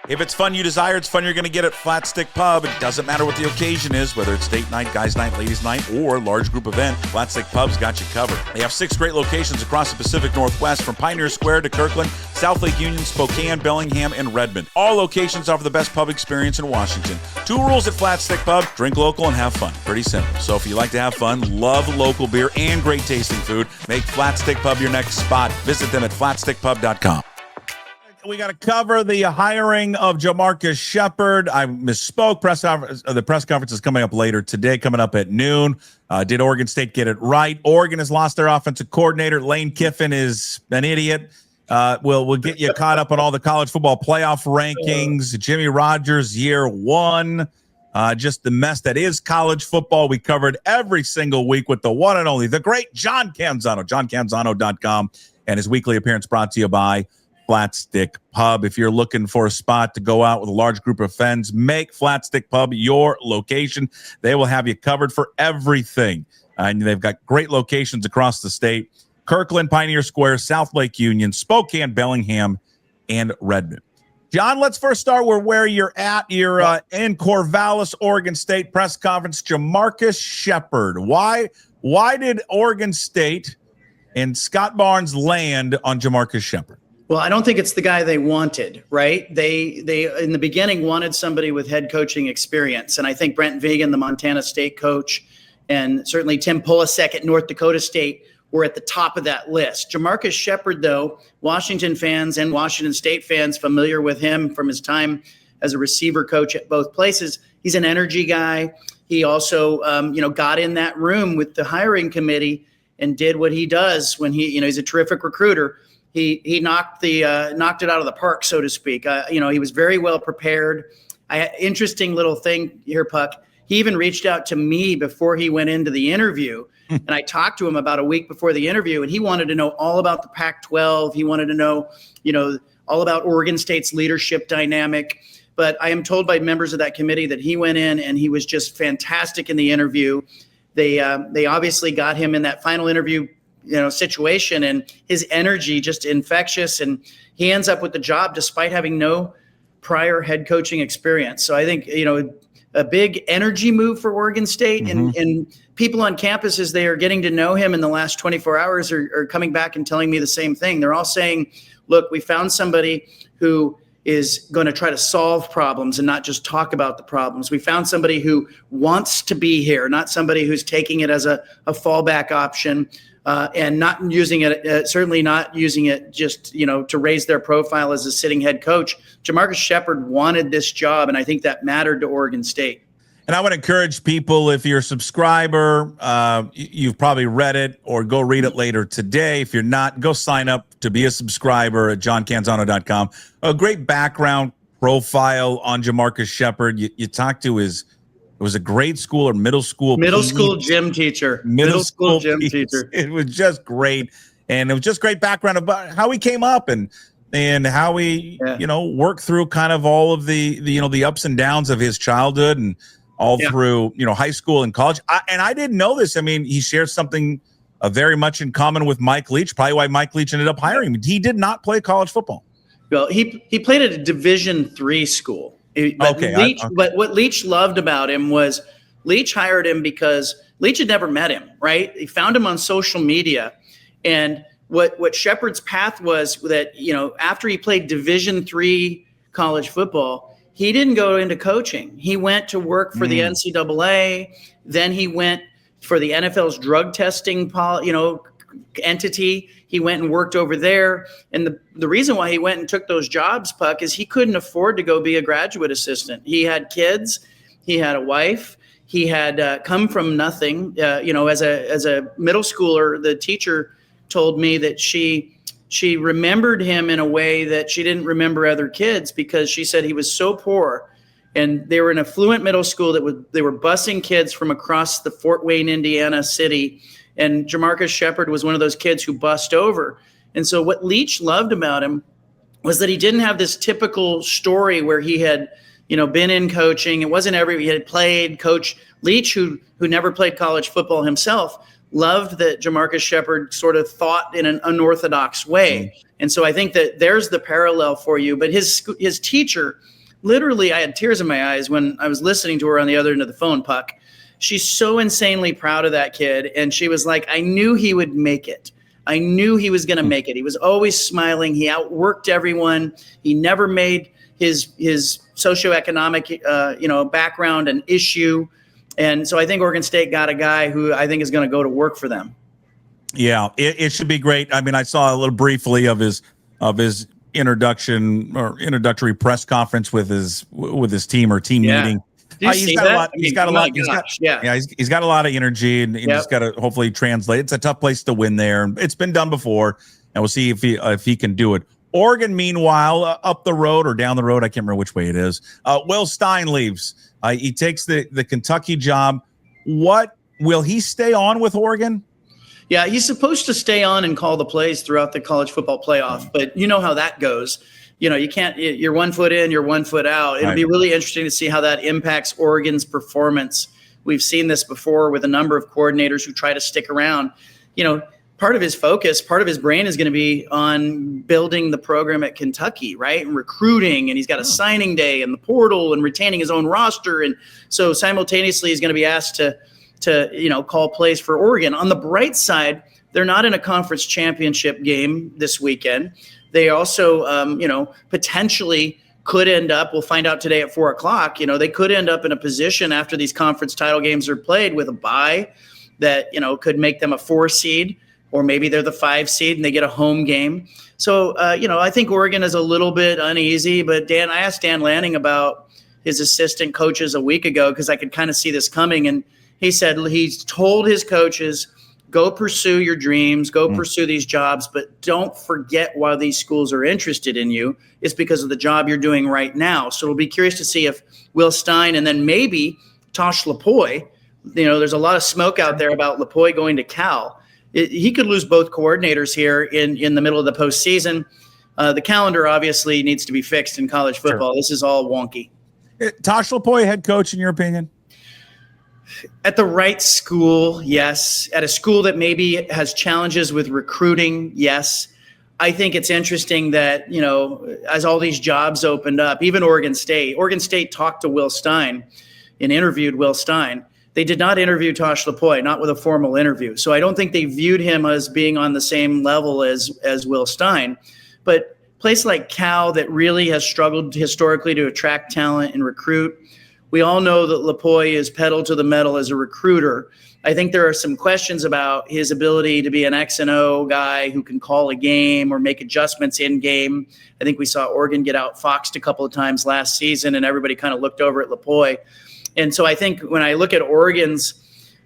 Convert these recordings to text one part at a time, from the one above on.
If it's fun you desire, it's fun you're going to get at Flat Stick Pub. It doesn't matter what the occasion is, whether it's date night, guys night, ladies night, or large group event, Flat Stick Pub's got you covered. They have 6 great locations across the Pacific Northwest, from Pioneer Square to Kirkland, South Lake Union, Spokane, Bellingham, and Redmond. All locations offer the best pub experience in Washington. 2 rules at Flat Stick Pub: drink local and have fun. Pretty simple. So if you like to have fun, love local beer, and great tasting food, make Flat Stick Pub your next spot. Visit them at flatstickpub.com. We got to cover the hiring of JaMarcus Shephard. I misspoke. The press conference is coming up later today, coming up at noon. Did Oregon State get it right? Oregon has lost their offensive coordinator. Lane Kiffin is an idiot. We'll get you caught up on all the college football playoff rankings. Jimmy Rogers, year 1. Just the mess that is college football. We covered every single week with the one and only, the great John Canzano, johncanzano.com, and his weekly appearance brought to you by Flat Stick Pub. If you're looking for a spot to go out with a large group of friends, make Flat Stick Pub your location. They will have you covered for everything. And they've got great locations across the state: Kirkland, Pioneer Square, South Lake Union, Spokane, Bellingham, and Redmond. John, let's first start with where you're at. You're in Corvallis, Oregon State press conference. JaMarcus Shephard. Why did Oregon State and Scott Barnes land on JaMarcus Shephard? Well, I don't think it's the guy they wanted, right? They in the beginning wanted somebody with head coaching experience. And I think Brent Vigen, the Montana State coach, and certainly Tim Polasek at North Dakota State were at the top of that list. JaMarcus Shephard, though, Washington fans and Washington State fans familiar with him from his time as a receiver coach at both places. He's an energy guy. He also, got in that room with the hiring committee and did what he does when he's a terrific recruiter. He knocked it out of the park, so to speak. He was very well prepared. Interesting little thing here, Puck. He even reached out to me before he went into the interview, and I talked to him about a week before the interview, and he wanted to know all about the Pac-12. He wanted to know, all about Oregon State's leadership dynamic. But I am told by members of that committee that he went in and he was just fantastic in the interview. They obviously got him in that final interview situation, and his energy just infectious, and he ends up with the job despite having no prior head coaching experience. So I think, a big energy move for Oregon State, and people on campus, as they are getting to know him in the last 24 hours, are coming back and telling me the same thing. They're all saying, look, we found somebody who is going to try to solve problems and not just talk about the problems. We found somebody who wants to be here, not somebody who's taking it as a fallback option. And not using it, certainly not using it just, to raise their profile as a sitting head coach. JaMarcus Shephard wanted this job, and I think that mattered to Oregon State. And I would encourage people, if you're a subscriber, you've probably read it, or go read it later today. If you're not, go sign up to be a subscriber at johncanzano.com. A great background profile on JaMarcus Shephard. You talk to it was a grade school or middle school gym teacher. Middle school gym teacher. It was just great. And it was just great background about how he came up and how he, worked through kind of all of the ups and downs of his childhood and all through, high school and college. I didn't know this. I mean, he shares something very much in common with Mike Leach, probably why Mike Leach ended up hiring him. He did not play college football. Well, he played at a Division III school. But what Leach loved about him was Leach hired him because Leach had never met him, right? He found him on social media. And what Shephard's path was that, after he played Division III college football, he didn't go into coaching. He went to work for the NCAA. Then he went for the NFL's drug testing, entity. He went and worked over there. And the reason why he went and took those jobs, Puck, is he couldn't afford to go be a graduate assistant. He had kids. He had a wife. He had come from nothing. As a middle schooler, the teacher told me that she remembered him in a way that she didn't remember other kids, because she said he was so poor. And they were an affluent middle school they were busing kids from across the Fort Wayne, Indiana city. And JaMarcus Shephard was one of those kids who bussed over. And so what Leach loved about him was that he didn't have this typical story where he had, been in coaching. It wasn't he had played. Coach Leach, who never played college football himself, loved that JaMarcus Shephard sort of thought in an unorthodox way. And so I think that there's the parallel for you. But his teacher, literally, I had tears in my eyes when I was listening to her on the other end of the phone, Puck. She's so insanely proud of that kid. And she was like, I knew he would make it. I knew he was going to make it. He was always smiling. He outworked everyone. He never made his socioeconomic, background an issue. And so I think Oregon State got a guy who I think is going to go to work for them. Yeah, it should be great. I mean, I saw a little briefly of his introductory press conference with his team or team meeting. He's got a lot. He's got a lot of energy, and he's got to hopefully translate. It's a tough place to win there. It's been done before, and we'll see if he can do it. Oregon, meanwhile, up the road or down the road, I can't remember which way it is. Will Stein leaves. He takes the Kentucky job. What will he stay on with Oregon? Yeah, he's supposed to stay on and call the plays throughout the college football playoff, but you know how that goes. You can't. You're 1 foot in, you're 1 foot out. It'll be really interesting to see how that impacts Oregon's performance. We've seen this before with a number of coordinators who try to stick around. Part of his focus, part of his brain is going to be on building the program at Kentucky, right? And recruiting, and he's got a signing day and the portal and retaining his own roster. And so simultaneously he's going to be asked to call plays for Oregon. On the bright side, they're not in a conference championship game this weekend. They also, potentially could end up, we'll find out today at 4:00, they could end up in a position after these conference title games are played with a bye that, could make them a 4 seed. Or maybe they're the 5 seed and they get a home game. So, I think Oregon is a little bit uneasy. But I asked Dan Lanning about his assistant coaches a week ago because I could kind of see this coming. And he said he's told his coaches, go pursue your dreams, go pursue these jobs, but don't forget why these schools are interested in you. It's because of the job you're doing right now. So we'll be curious to see if Will Stein and then maybe Tosh Lupoi, there's a lot of smoke out there about Lupoi going to Cal. He could lose both coordinators here in the middle of the postseason. The calendar obviously needs to be fixed in college football. Sure. This is all wonky. Tosh Lupoi, head coach, in your opinion? At the right school, yes. At a school that maybe has challenges with recruiting, yes. I think it's interesting that, as all these jobs opened up, even Oregon State talked to Will Stein and interviewed Will Stein. They did not interview Tosh Lupoi, not with a formal interview. So I don't think they viewed him as being on the same level as Will Stein. But a place like Cal that really has struggled historically to attract talent and recruit, we all know that Lupoi is pedal to the metal as a recruiter. I think there are some questions about his ability to be an X and O guy who can call a game or make adjustments in game. I think we saw Oregon get outfoxed a couple of times last season, and everybody kind of looked over at Lupoi. And so I think when I look at Oregon's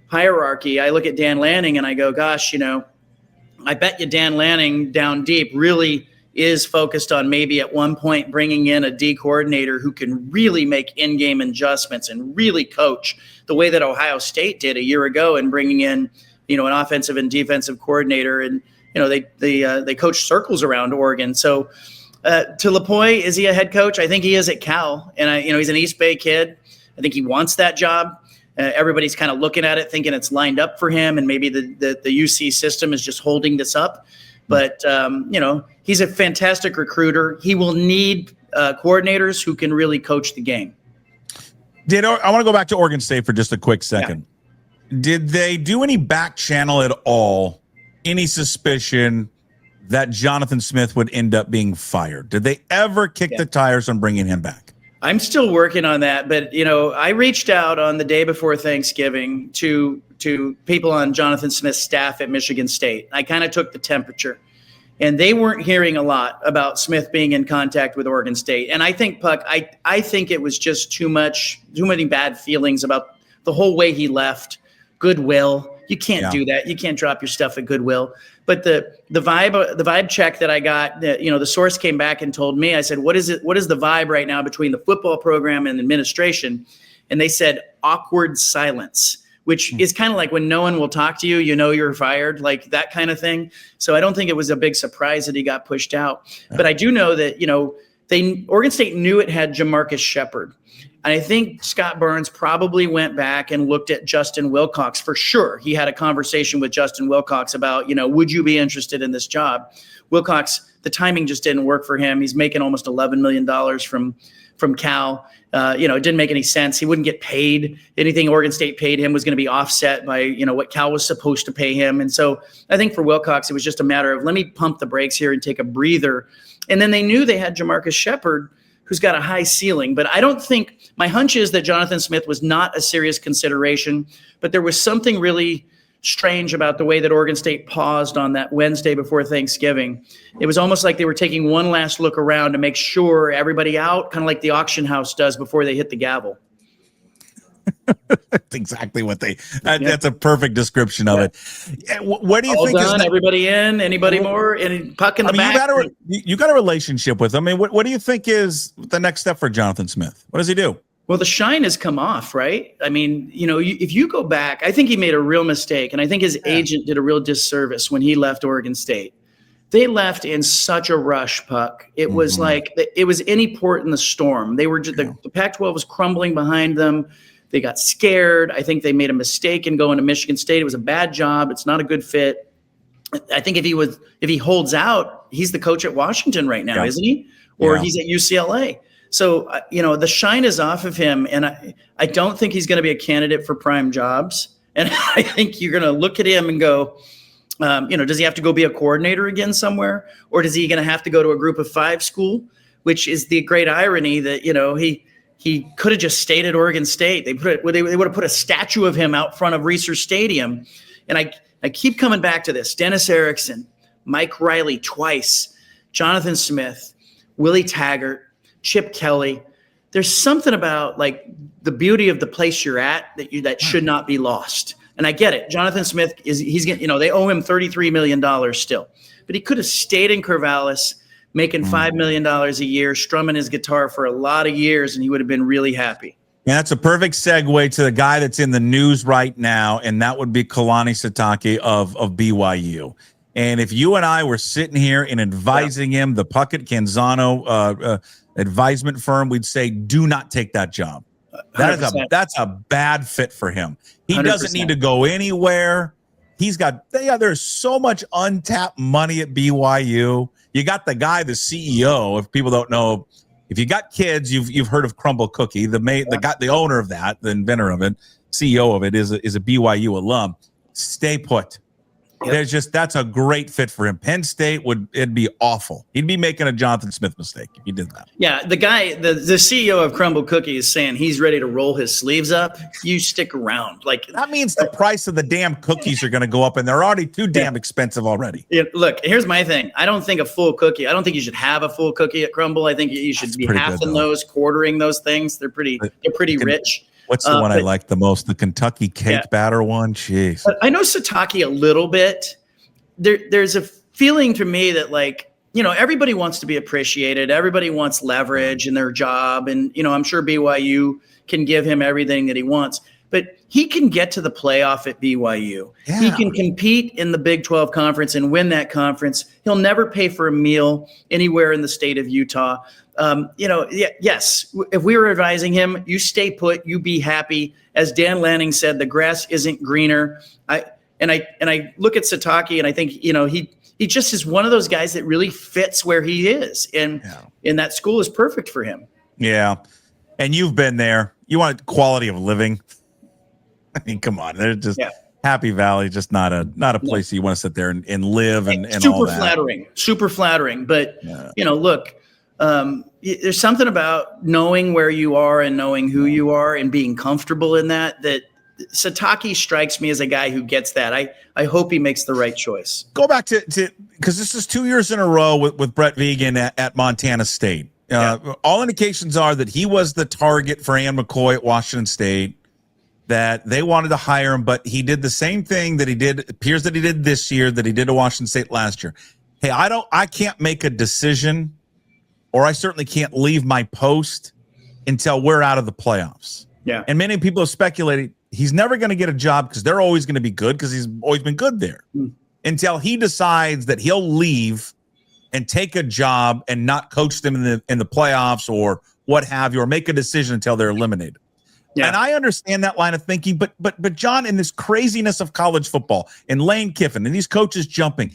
hierarchy, I look at Dan Lanning and I go, gosh, I bet you Dan Lanning down deep really is focused on maybe at one point bringing in a D coordinator who can really make in-game adjustments and really coach the way that Ohio State did a year ago and bringing in, an offensive and defensive coordinator. And, they coach circles around Oregon. So to Lupoi, is he a head coach? I think he is at Cal. And, he's an East Bay kid. I think he wants that job. Everybody's kind of looking at it, thinking it's lined up for him, and maybe the UC system is just holding this up. But, he's a fantastic recruiter. He will need coordinators who can really coach the game. I want to go back to Oregon State for just a quick second. Yeah. Did they do any back channel at all, any suspicion that Jonathan Smith would end up being fired? Did they ever kick the tires on bringing him back? I'm still working on that, but I reached out on the day before Thanksgiving to people on Jonathan Smith's staff at Michigan State. I kind of took the temperature, and they weren't hearing a lot about Smith being in contact with Oregon State. And I think, Puck, I think it was just too many bad feelings about the whole way he left. Goodwill. You can't do that. You can't drop your stuff at Goodwill. But the vibe check that I got, the source came back and told me, I said, what is the vibe right now between the football program and administration? And they said awkward silence, which is kind of like when no one will talk to you, you're fired, like that kind of thing. So I don't think it was a big surprise that he got pushed out. But I do know that, Oregon State knew it had JaMarcus Shephard. And I think Scott Burns probably went back and looked at Justin Wilcox for sure. He had a conversation with Justin Wilcox about, would you be interested in this job? Wilcox, the timing just didn't work for him. He's making almost $11 million from Cal. It didn't make any sense. He wouldn't get paid. Anything Oregon State paid him was going to be offset by, what Cal was supposed to pay him. And so I think for Wilcox, it was just a matter of, let me pump the brakes here and take a breather. And then they knew they had JaMarcus Shephard, who's got a high ceiling. But I don't think, my hunch is that Jonathan Smith was not a serious consideration, but there was something really strange about the way that Oregon State paused on that Wednesday before Thanksgiving. It was almost like they were taking one last look around to make sure everybody out, kind of like the auction house does before they hit the gavel. That's exactly what that's a perfect description of it. What do you think? Done, everybody in, anybody more, any puck in the back? You got a relationship with him. I mean, what do you think is the next step for Jonathan Smith? What does he do? Well, the shine has come off, right? I mean, if you go back, I think he made a real mistake. And I think his agent did a real disservice when he left Oregon State. They left in such a rush, Puck. It was like it was any port in the storm. They were just, the Pac-12 was crumbling behind them. They got scared. I think they made a mistake in going to Michigan State. It was a bad job. It's not a good fit. I think if he holds out, he's the coach at Washington right now, isn't he? Or he's at UCLA. So, the shine is off of him, and I don't think he's going to be a candidate for prime jobs. And I think you're going to look at him and go, does he have to go be a coordinator again somewhere? Or is he going to have to go to a group of 5 school, which is the great irony that, he could have just stayed at Oregon State. They would have put a statue of him out front of Reser Stadium. And I keep coming back to this. Dennis Erickson, Mike Riley twice, Jonathan Smith, Willie Taggart, Chip Kelly. There's something about like the beauty of the place you're at that should not be lost. And I get it. Jonathan Smith he's getting, they owe him $33 million still, but he could have stayed in Corvallis making $5 million a year, strumming his guitar for a lot of years, and he would have been really happy. And that's a perfect segue to the guy that's in the news right now, and that would be Kalani Sitake of BYU. And if you and I were sitting here and advising him, the Puckett Canzano advisement firm, we'd say, do not take that job. That's a bad fit for him. He 100%. Doesn't need to go anywhere. There's so much untapped money at BYU. You got the guy, the CEO. If people don't know, if you got kids, you've heard of Crumble Cookie. The owner of that, the inventor of it, CEO of it, is a BYU alum. Stay put. Yep. That's a great fit for him. Penn State it'd be awful. He'd be making a Jonathan Smith mistake if he did that. Yeah, the guy, the CEO of Crumble Cookie is saying he's ready to roll his sleeves up. You stick around. Like that means the price of the damn cookies are going to go up, and they're already too damn expensive already. Yeah, look, here's my thing. I don't think you should have a full cookie at Crumble. I think you should be halving those, quartering those things. They're pretty rich. What's the one I like the most? The Kentucky cake batter one? Jeez. But I know Sitake a little bit. There's a feeling to me that, like, everybody wants to be appreciated. Everybody wants leverage in their job. And, I'm sure BYU can give him everything that he wants. But he can get to the playoff at BYU. Yeah. He can compete in the Big 12 conference and win that conference. He'll never pay for a meal anywhere in the state of Utah. Yes, if we were advising him, you stay put, you be happy. As Dan Lanning said, the grass isn't greener. I look at Sitake and I think, he just is one of those guys that really fits where he is. And that school is perfect for him. Yeah. And you've been there. You want quality of living. I mean, come on. They're just Happy Valley, just not a place you want to sit there and live and all that. Super flattering. But, look, there's something about knowing where you are and knowing who you are and being comfortable in that Sitake strikes me as a guy who gets that. I hope he makes the right choice. Go back to because this is 2 years in a row with Brett Vegan at Montana State. All indications are that he was the target for Ann McCoy at Washington State, that they wanted to hire him, but he did the same thing that he did this year, that he did to Washington State last year. Hey, I can't make a decision, or I certainly can't leave my post until we're out of the playoffs. Yeah. And many people have speculated he's never going to get a job because they're always going to be good because he's always been good there until he decides that he'll leave and take a job and not coach them in the playoffs or what have you, or make a decision until they're eliminated. Yeah. And I understand that line of thinking, but John, in this craziness of college football and Lane Kiffin and these coaches jumping,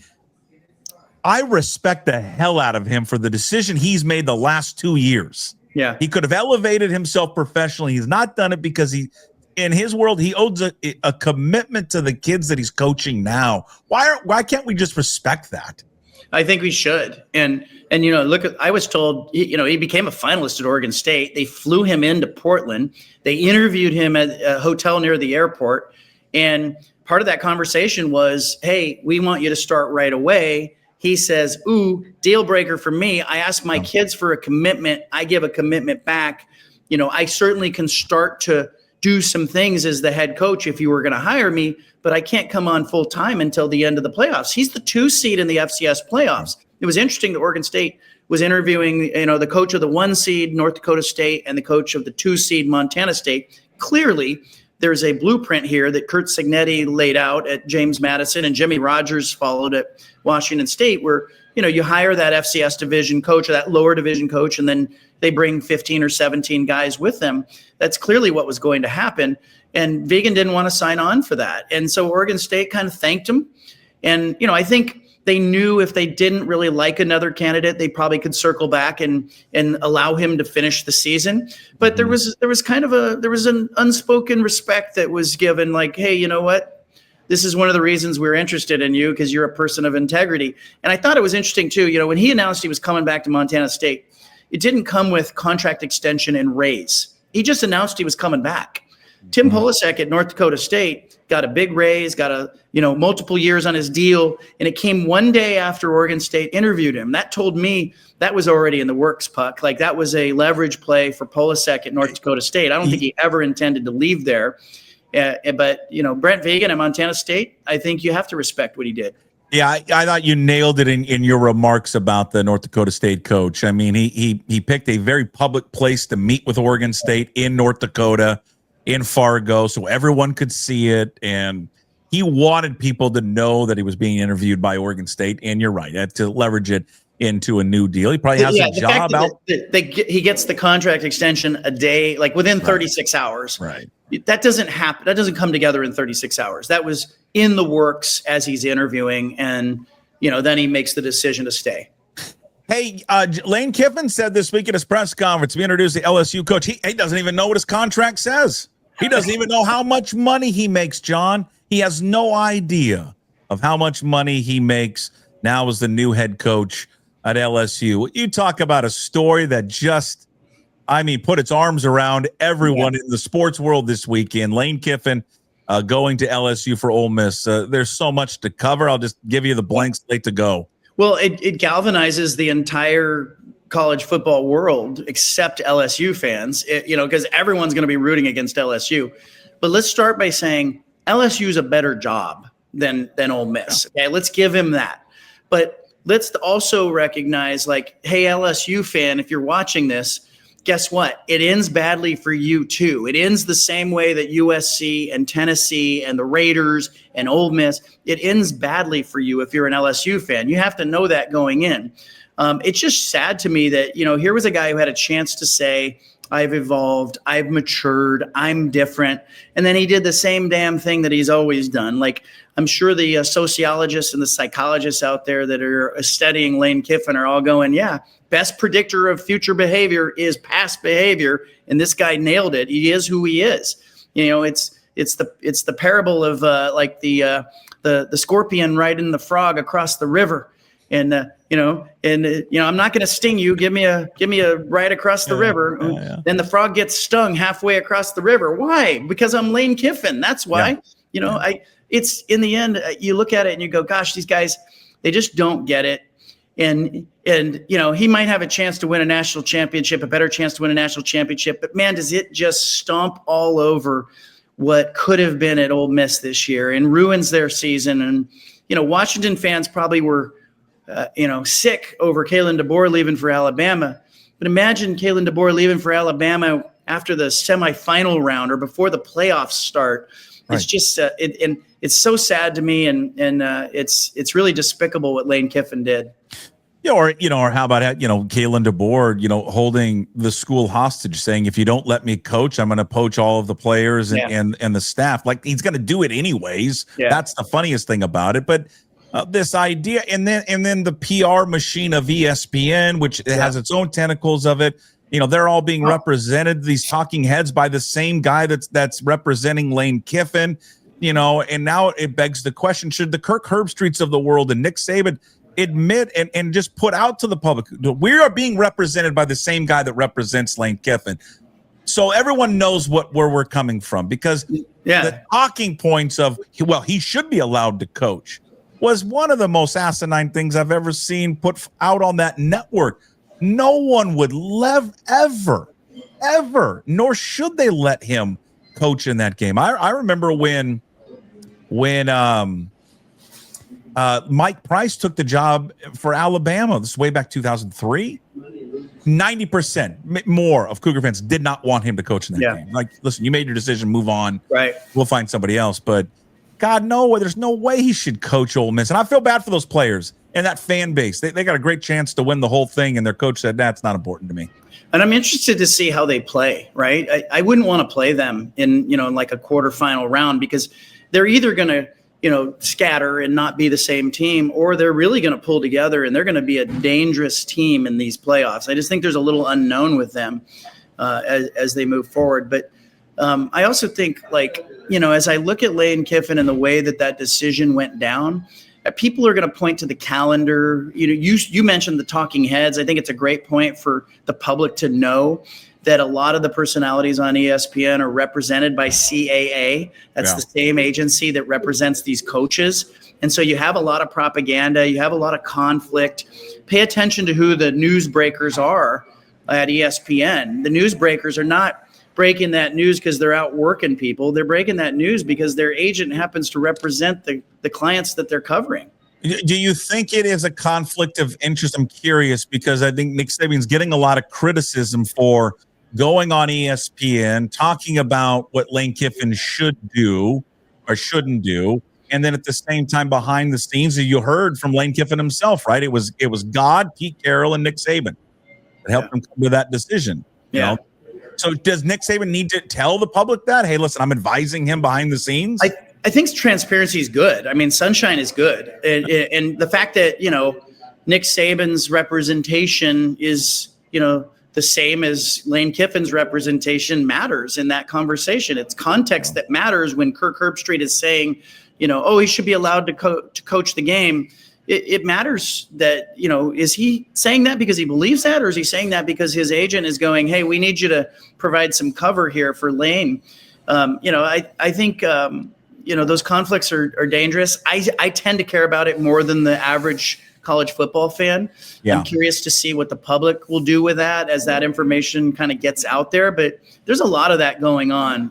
I respect the hell out of him for the decision he's made the last 2 years. Yeah. He could have elevated himself professionally. He's not done it because in his world, he owes a commitment to the kids that he's coaching now. Why can't we just respect that? I think we should. And I was told, he became a finalist at Oregon State. They flew him into Portland. They interviewed him at a hotel near the airport. And part of that conversation was, hey, we want you to start right away. He says, ooh, deal breaker for me. I ask my kids for a commitment. I give a commitment back. I certainly can start to do some things as the head coach if you were going to hire me, but I can't come on full time until the end of the playoffs. He's the 2 seed in the FCS playoffs. It was interesting that Oregon State was interviewing, the coach of the 1 seed, North Dakota State, and the coach of the 2 seed, Montana State. Clearly, there's a blueprint here that Curt Cignetti laid out at James Madison and Jimmy Rogers followed at Washington State, where, you hire that FCS division coach or that lower division coach, and then they bring 15 or 17 guys with them. That's clearly what was going to happen. And Vigen didn't want to sign on for that. And so Oregon State kind of thanked him. And, I think they knew if they didn't really like another candidate, they probably could circle back and allow him to finish the season. But there was an unspoken respect that was given, like, hey, you know what? This is one of the reasons we're interested in you, because you're a person of integrity. And I thought it was interesting too, when he announced he was coming back to Montana State, it didn't come with contract extension and raise. He just announced he was coming back. Tim Polasek at North Dakota State got a big raise, got multiple years on his deal, and it came one day after Oregon State interviewed him. That told me that was already in the works, Puck. Like, that was a leverage play for Polasek at North Dakota State. I don't think he ever intended to leave there. But Brent Vigen at Montana State, I think you have to respect what he did. Yeah, I thought you nailed it in your remarks about the North Dakota State coach. I mean, he picked a very public place to meet with Oregon State in North Dakota, in Fargo, so everyone could see it. And he wanted people to know that he was being interviewed by Oregon State. And you're right, to leverage it into a new deal. He probably has a job out. He gets the contract extension a day, like within 36 hours. Right. That doesn't happen. That doesn't come together in 36 hours. That was in the works as he's interviewing. And, then he makes the decision to stay. Hey, Lane Kiffin said this week at his press conference, we introduced the LSU coach. He doesn't even know what his contract says. He doesn't even know how much money he makes, John. He has no idea of how much money he makes now as the new head coach at LSU. You talk about a story that just, put its arms around everyone in the sports world this weekend. Lane Kiffin going to LSU for Ole Miss. There's so much to cover. I'll just give you the blank slate to go. Well, it galvanizes the entire college football world except LSU fans, because everyone's going to be rooting against LSU. But let's start by saying LSU is a better job than Ole Miss. Okay, let's give him that. But let's also recognize, like, hey, LSU fan, if you're watching this, guess what? It ends badly for you too. It ends the same way that USC and Tennessee and the Raiders and Ole Miss, it ends badly for you if you're an LSU fan. You have to know that going in. It's just sad to me that, here was a guy who had a chance to say, I've evolved, I've matured, I'm different. And then he did the same damn thing that he's always done. Like, I'm sure the sociologists and the psychologists out there that are studying Lane Kiffin are all going, yeah, best predictor of future behavior is past behavior. And this guy nailed it. He is who he is. It's the parable of the scorpion riding the frog across the river. And I'm not going to sting you. Give me a ride across the river. Yeah. Then the frog gets stung halfway across the river. Why? Because I'm Lane Kiffin. That's why. It's in the end, you look at it and you go, gosh, these guys, they just don't get it. And he might have a chance to win a national championship, a better chance to win a national championship. But man, does it just stomp all over what could have been at Ole Miss this year and ruins their season. And Washington fans probably were sick over Kalen DeBoer leaving for Alabama. But imagine Kalen DeBoer leaving for Alabama after the semifinal round or before the playoffs start. Right. It's just and it's so sad to me, and it's really despicable what Lane Kiffin did. Yeah, or how about Kalen DeBoer, holding the school hostage, saying if you don't let me coach, I'm going to poach all of the players and the staff. Like, he's going to do it anyways. Yeah. That's the funniest thing about it. But this idea, and then the PR machine of ESPN, which has its own tentacles of it. They're all being represented, these talking heads, by the same guy that's representing Lane Kiffin. And now it begs the question: should the Kirk Herbstreits of the world and Nick Saban admit and just put out to the public, we are being represented by the same guy that represents Lane Kiffin, so everyone knows where we're coming from? Because the talking points of, well, he should be allowed to coach, was one of the most asinine things I've ever seen put out on that network. No one would ever, nor should they let him coach in that game. I remember when Mike Price took the job for Alabama. This is way back 2003. 90% more of Cougar fans did not want him to coach in that game. Like, listen, you made your decision, move on. Right. We'll find somebody else. But God, no, there's no way he should coach Ole Miss. And I feel bad for those players and that fan base. They got a great chance to win the whole thing, and their coach said, that's not important to me. And I'm interested to see how they play, right? I wouldn't want to play them in like a quarterfinal round, because they're either going to, scatter and not be the same team, or they're really going to pull together and they're going to be a dangerous team in these playoffs. I just think there's a little unknown with them as they move forward. But I also think, as I look at Lane Kiffin and the way that decision went down, people are going to point to the calendar. You mentioned the talking heads. I think it's a great point for the public to know that a lot of the personalities on ESPN are represented by CAA. That's the same agency that represents these coaches. And so you have a lot of propaganda. You have a lot of conflict. Pay attention to who the newsbreakers are at ESPN. The newsbreakers are not breaking that news because they're out working people. They're breaking that news because their agent happens to represent the clients that they're covering. Do you think it is a conflict of interest? I'm curious, because I think Nick Saban's getting a lot of criticism for going on ESPN, talking about what Lane Kiffin should do or shouldn't do. And then at the same time, behind the scenes, you heard from Lane Kiffin himself, right? It was God, Pete Carroll, and Nick Saban that helped him come to that decision. You know? So does Nick Saban need to tell the public that, hey, listen, I'm advising him behind the scenes? I think transparency is good. I mean, sunshine is good. And the fact that, Nick Saban's representation is, the same as Lane Kiffin's representation matters in that conversation. It's context that matters when Kirk Herbstreit is saying, he should be allowed to coach the game. It matters that, is he saying that because he believes that, or is he saying that because his agent is going, hey, we need you to provide some cover here for Lane? I think, those conflicts are dangerous. I tend to care about it more than the average college football fan. Yeah. I'm curious to see what the public will do with that as that information kind of gets out there. But there's a lot of that going on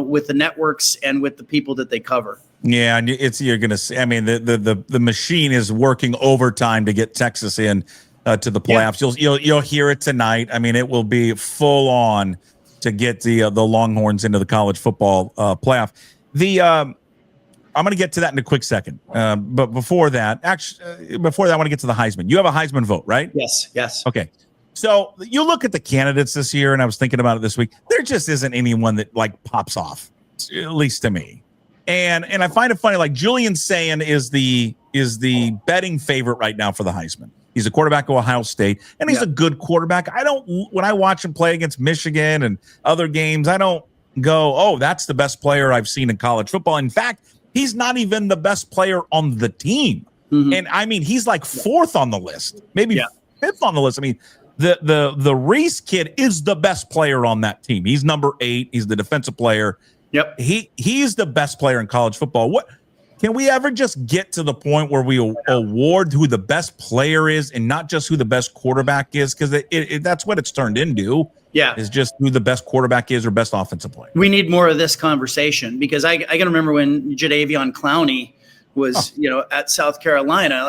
with the networks and with the people that they cover. Yeah, and you're going to see. I mean, the machine is working overtime to get Texas in to the playoffs. Yeah. You'll hear it tonight. I mean, it will be full on to get the Longhorns into the college football playoff. I'm going to get to that in a quick second. But before that, I want to get to the Heisman. You have a Heisman vote, right? Yes. Okay. So you look at the candidates this year, and I was thinking about it this week. There just isn't anyone that pops off, at least to me. And I find it funny. Julian Sayin is the betting favorite right now for the Heisman. He's a quarterback of Ohio State, and he's a good quarterback. When I watch him play against Michigan and other games, I don't go, oh, that's the best player I've seen in college football. In fact, he's not even the best player on the team. Mm-hmm. And I mean, he's fourth on the list, maybe fifth on the list. I mean, the Reese kid is the best player on that team. He's number 8. He's the defensive player. Yep. He's the best player in college football. What can we ever just get to the point where we award who the best player is and not just who the best quarterback is? Because that's what it's turned into. Yeah, is just who the best quarterback is or best offensive player. We need more of this conversation, because I can remember when Jadeveon Clowney was, at South Carolina,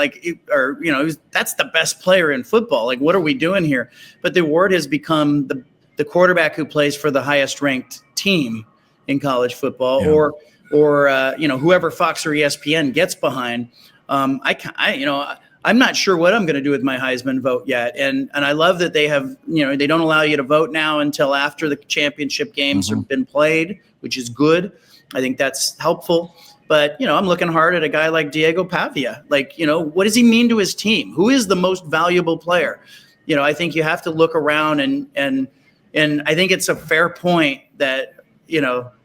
that's the best player in football. What are we doing here? But the award has become the quarterback who plays for the highest ranked team in college football, or whoever Fox or ESPN gets behind. I I'm not sure what I'm going to do with my Heisman vote yet. And I love that they have, they don't allow you to vote now until after the championship games have been played, which is good. I think that's helpful. But, I'm looking hard at a guy like Diego Pavia. Like, what does he mean to his team? Who is the most valuable player? I think you have to look around and I think it's a fair point that,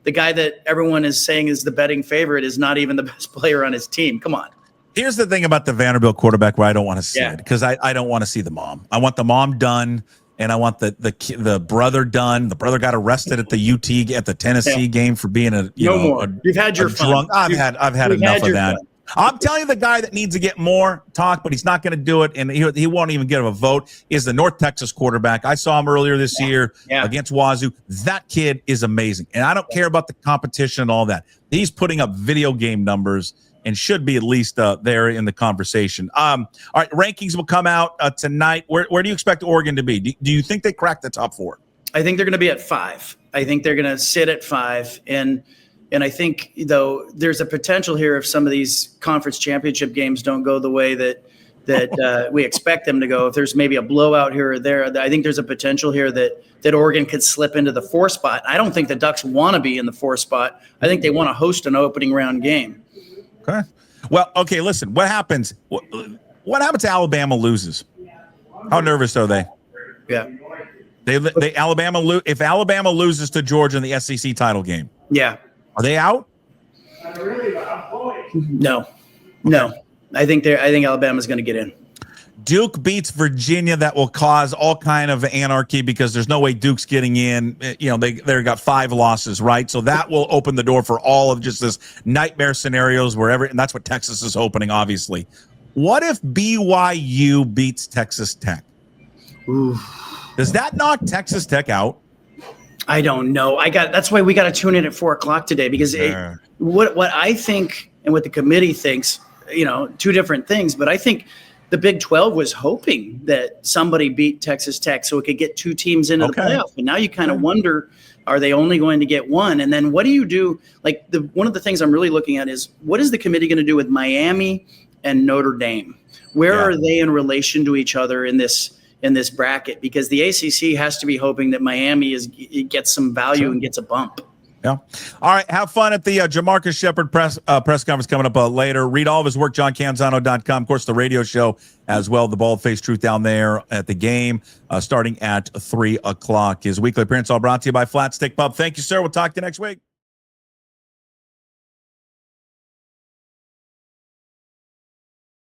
the guy that everyone is saying is the betting favorite is not even the best player on his team. Come on. Here's the thing about the Vanderbilt quarterback where I don't want to see it, because I don't want to see the mom. I want the mom done, and I want the brother done. The brother got arrested at the UT at the Tennessee game for being You've had your fun. I've had enough of that. Fun. I'm telling you, the guy that needs to get more talk, but he's not going to do it, and he won't even get a vote, is the North Texas quarterback. I saw him earlier this year against Wazoo. That kid is amazing, and I don't care about the competition and all that. He's putting up video game numbers and should be at least there in the conversation. All right, rankings will come out tonight. Where do you expect Oregon to be? Do you think they crack the top 4? I think they're going to be at 5. I think they're going to sit at 5, and I think, though, there's a potential here if some of these conference championship games don't go the way that we expect them to go. If there's maybe a blowout here or there, I think there's a potential here that Oregon could slip into the 4 spot. I don't think the Ducks want to be in the 4 spot. I think they want to host an opening round game. Okay. Well, okay, listen, what happens? What happens if Alabama loses? How nervous are they? Yeah. If Alabama loses to Georgia in the SEC title game. Yeah. Are they out? No. I think Alabama's going to get in. Duke beats Virginia. That will cause all kind of anarchy because there's no way Duke's getting in. They got 5 losses, right? So that will open the door for all of just this nightmare scenarios wherever, and that's what Texas is opening, obviously. What if BYU beats Texas Tech? Ooh. Does that knock Texas Tech out? I don't know. That's why we got to tune in at 4:00 today, because what I think and what the committee thinks, 2 different things. But I think the Big 12 was hoping that somebody beat Texas Tech so it could get 2 teams into the playoff. And now you kind of wonder, are they only going to get 1? And then what do you do? Like one of the things I'm really looking at is, what is the committee going to do with Miami and Notre Dame? Where are they in relation to each other in this bracket? Because the ACC has to be hoping that Miami gets some value and gets a bump. Yeah. All right. Have fun at the JaMarcus Shephard press conference coming up later. Read all of his work, JohnCanzano.com. Of course, the radio show as well, the Bald-Faced Truth down there at the game, starting at 3:00. His weekly appearance all brought to you by Flat Stick Pub. Thank you, sir. We'll talk to you next week.